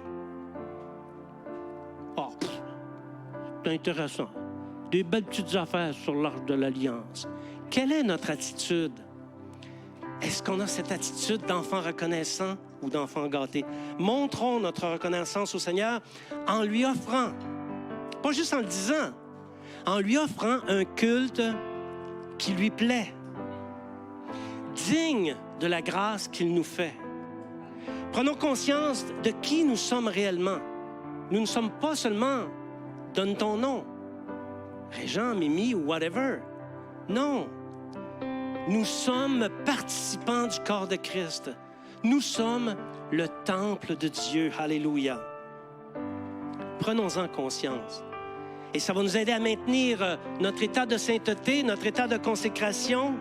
Oh, c'est intéressant. Des belles petites affaires sur l'Arche de l'Alliance. Quelle est notre attitude? Est-ce qu'on a cette attitude d'enfant reconnaissant ou d'enfant gâté? Montrons notre reconnaissance au Seigneur en lui offrant, pas juste en le disant, en lui offrant un culte qui lui plaît, digne de la grâce qu'il nous fait. Prenons conscience de qui nous sommes réellement. Nous ne sommes pas seulement « donne ton nom », Régent, Mimi ou whatever. Non. Nous sommes participants du corps de Christ. Nous sommes le temple de Dieu. Alléluia. Prenons-en conscience. Et ça va nous aider à maintenir notre état de sainteté, notre état de consécration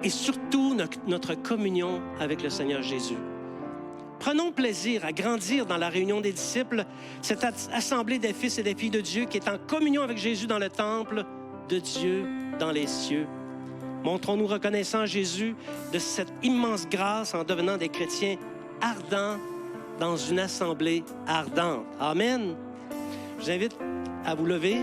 et surtout notre communion avec le Seigneur Jésus. Prenons plaisir à grandir dans la réunion des disciples, cette assemblée des fils et des filles de Dieu qui est en communion avec Jésus dans le temple de Dieu dans les cieux. Montrons-nous reconnaissants à Jésus de cette immense grâce en devenant des chrétiens ardents dans une assemblée ardente. Amen. Je vous invite à vous lever.